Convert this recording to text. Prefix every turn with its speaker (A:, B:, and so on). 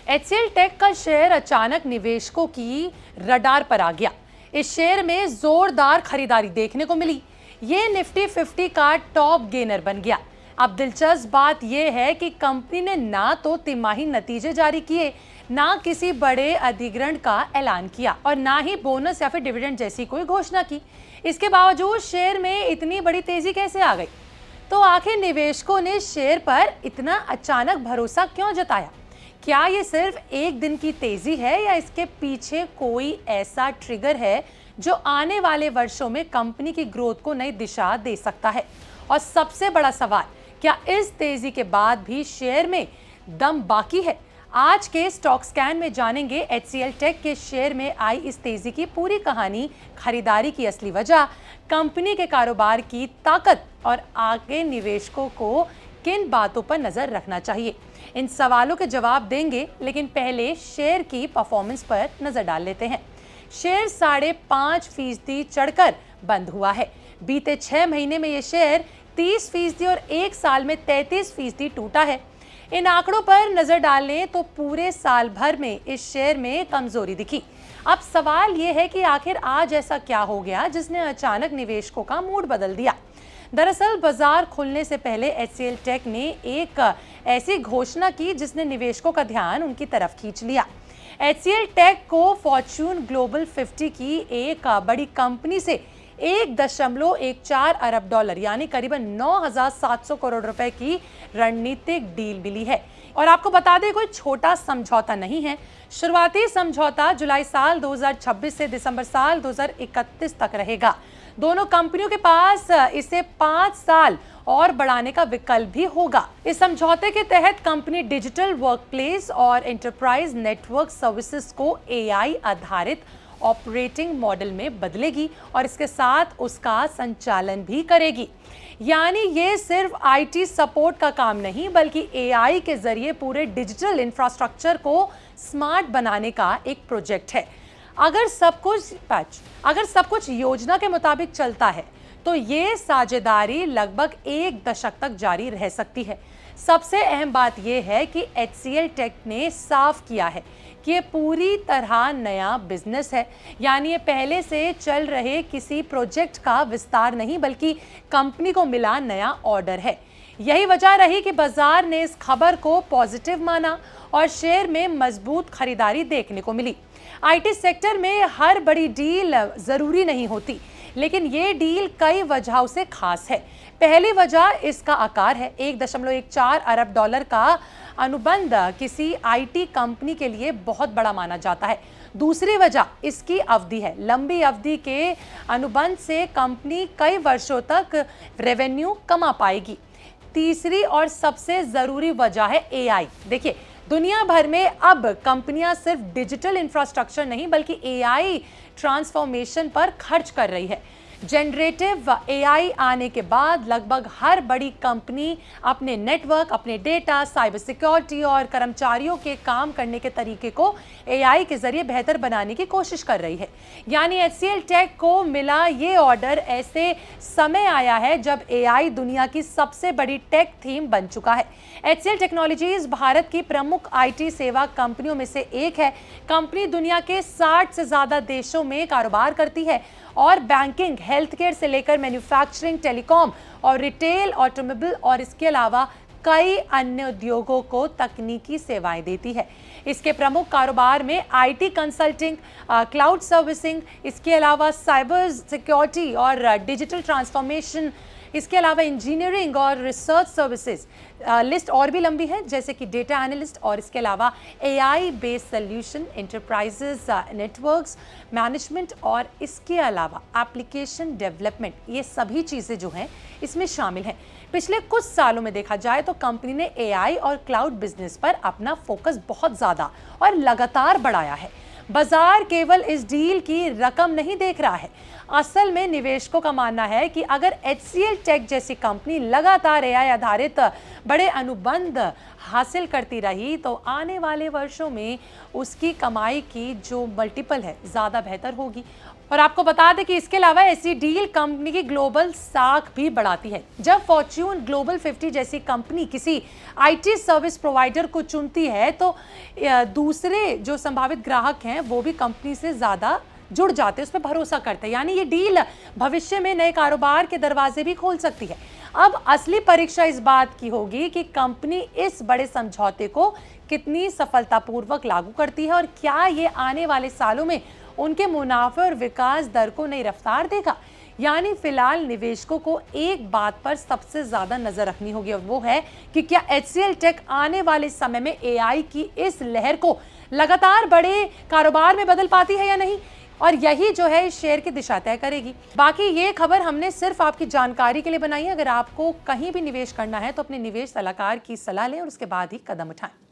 A: HCL take का share अचानक निवेशकों की रडार पर आ गया। इस शेयर में जोरदार खरीदारी देखने को मिली। ये निफ्टी 50 का टॉप गेनर बन गया। अब दिलचस्प बात यह है कि कंपनी ने ना तो तिमाही नतीजे जारी किए, ना किसी बड़े अधिग्रहण का ऐलान किया और ना ही बोनस या फिर डिविडेंड जैसी कोई घोषणा की। इसके बावजूद शेयर में इतनी बड़ी तेजी कैसे आ गई? तो आखिर निवेशकों ने शेयर पर इतना अचानक भरोसा क्यों जताया? क्या ये सिर्फ एक दिन की तेजी है या इसके पीछे कोई ऐसा ट्रिगर है जो आने वाले वर्षों में कंपनी की ग्रोथ को नई दिशा दे सकता है? और सबसे बड़ा सवाल, क्या इस तेजी के बाद भी शेयर में दम बाकी है? आज के स्टॉक स्कैन में जानेंगे एचसीएल टेक के शेयर में आई इस तेजी की पूरी कहानी, खरीदारी की असली वजह, कंपनी के कारोबार की ताकत और आगे निवेशकों को किन बातों पर नजर रखना चाहिए। इन सवालों के जवाब देंगे, लेकिन पहले शेयर की परफॉर्मेंस पर नजर डाल लेते हैं। शेयर 5.5% चढ़कर बंद हुआ है। बीते 6 महीने में यह शेयर 30% और एक साल में 33% टूटा है। इन आंकड़ों पर नजर डालें तो पूरे साल भर में इस शेयर में कमजोरी दिखी। अब सवाल यह है कि आखिर आज ऐसा क्या हो गया जिसने अचानक निवेशकों का मूड बदल दिया। दरअसल बाजार खुलने से पहले एचसीएल टेक ने एक ऐसी घोषणा की जिसने निवेशकों का ध्यान उनकी तरफ खींच लिया। एचसीएल टेक को फॉर्च्यून ग्लोबल 50 की एक बड़ी कंपनी से 1.14 अरब डॉलर यानी करीबन 9,700 करोड़ रुपए की रणनीतिक डील मिली है। और आपको बता दें, कोई छोटा समझौता नहीं है। शुरुआती समझौता जुलाई साल 2026 से दिसंबर साल 2031 तक रहेगा। दोनों कंपनियों के पास इसे 5 साल और बढ़ाने का विकल्प भी होगा। इस समझौते के तहत कंपनी डिजिटल वर्कप्लेस और एंटरप्राइज नेटवर्क सर्विसेज को एआई आधारित ऑपरेटिंग मॉडल में बदलेगी और इसके साथ उसका संचालन भी करेगी। यानी ये सिर्फ आईटी सपोर्ट का काम नहीं, बल्कि एआई के जरिए पूरे डिजिटल इंफ्रास्ट्रक्चर को स्मार्ट बनाने का एक प्रोजेक्ट है। अगर सब कुछ योजना के मुताबिक चलता है तो ये साझेदारी लगभग 1 दशक तक जारी रह सकती है। सबसे अहम बात यह है कि एचसीएल टेक ने साफ किया है कि ये पूरी तरह नया बिजनेस है। यानी ये पहले से चल रहे किसी प्रोजेक्ट का विस्तार नहीं, बल्कि कंपनी को मिला नया ऑर्डर है। यही वजह रही कि बाजार ने इस खबर को पॉजिटिव माना और शेयर में मजबूत खरीदारी देखने को मिली। आईटी सेक्टर में हर बड़ी डील जरूरी नहीं होती, लेकिन ये डील कई वजहों से खास है। पहली वजह इसका आकार है। 1.14 अरब डॉलर का अनुबंध किसी आईटी कंपनी के लिए बहुत बड़ा माना जाता है। दूसरी वजह इसकी अवधि है। लंबी अवधि के अनुबंध से कंपनी कई वर्षों तक रेवेन्यू कमा पाएगी। तीसरी और सबसे जरूरी वजह है एआई। देखिए, दुनिया भर में अब कंपनियां सिर्फ डिजिटल इंफ्रास्ट्रक्चर नहीं, बल्कि एआई ट्रांसफॉर्मेशन पर खर्च कर रही है। जनरेटिव एआई आने के बाद लगभग हर बड़ी कंपनी अपने नेटवर्क, अपने डेटा, साइबर सिक्योरिटी और कर्मचारियों के काम करने के तरीके को एआई के जरिए बेहतर बनाने की कोशिश कर रही है। यानी एचसीएल टेक को मिला ये ऑर्डर ऐसे समय आया है जब एआई दुनिया की सबसे बड़ी टेक थीम बन चुका है। एचसीएल टेक्नोलॉजीज भारत की प्रमुख आईटी सेवा कंपनियों में से एक है। कंपनी दुनिया के 60 से ज्यादा देशों में कारोबार करती है और बैंकिंग, हेल्थ केयर से लेकर मैन्युफैक्चरिंग, टेलीकॉम और रिटेल, ऑटोमोबाइल और इसके अलावा कई अन्य उद्योगों को तकनीकी सेवाएं देती है। इसके प्रमुख कारोबार में आईटी कंसल्टिंग, क्लाउड सर्विसिंग, इसके अलावा साइबर सिक्योरिटी और डिजिटल ट्रांसफॉर्मेशन, इसके अलावा इंजीनियरिंग और रिसर्च सर्विसेज। लिस्ट और भी लंबी है, जैसे कि डेटा एनालिस्ट और इसके अलावा AI based solution, enterprises networks management और इसके अलावा एप्लीकेशन डेवलपमेंट। ये सभी चीज़ें जो हैं इसमें शामिल हैं। पिछले कुछ सालों में देखा जाए तो कंपनी ने एआई और क्लाउड बिजनेस पर अपना फोकस बहुत ज़्यादा और लगातार बढ़ाया है। बाजार केवल इस डील की रकम नहीं देख रहा है। असल में निवेशकों का मानना है कि अगर एचसीएल टेक जैसी कंपनी लगातार एआई आधारित बड़े अनुबंध हासिल करती रही तो आने वाले वर्षों में उसकी कमाई की जो मल्टीपल है ज़्यादा बेहतर होगी। और आपको बता दें कि इसके अलावा ऐसी डील कंपनी की ग्लोबल साख भी बढ़ाती है। जब फॉर्च्यून ग्लोबल 50 जैसी कंपनी किसी आईटी सर्विस प्रोवाइडर को चुनती है तो दूसरे जो संभावित ग्राहक हैं वो भी कंपनी से ज़्यादा जुड़ जाते हैं, उस पर भरोसा करते हैं। यानी ये डील भविष्य में नए कारोबार के दरवाजे भी खोल सकती है। अब असली परीक्षा इस बात की होगी कि कंपनी इस बड़े समझौते को कितनी सफलतापूर्वक लागू करती है और क्या ये आने वाले सालों में उनके मुनाफे और विकास दर को नई रफ्तार देगा। यानी फिलहाल निवेशकों को एक बात पर सबसे ज्यादा नजर रखनी होगी और वो है कि क्या HCL टेक आने वाले समय में AI की इस लहर को लगातार बड़े कारोबार में बदल पाती है या नहीं, और यही जो है इस शेयर की दिशा तय करेगी। बाकी ये खबर हमने सिर्फ आपकी जानकारी के लिए बनाई है। अगर आपको कहीं भी निवेश करना है तो अपने निवेश सलाहकार की सलाह लें और उसके बाद ही कदम उठाएं।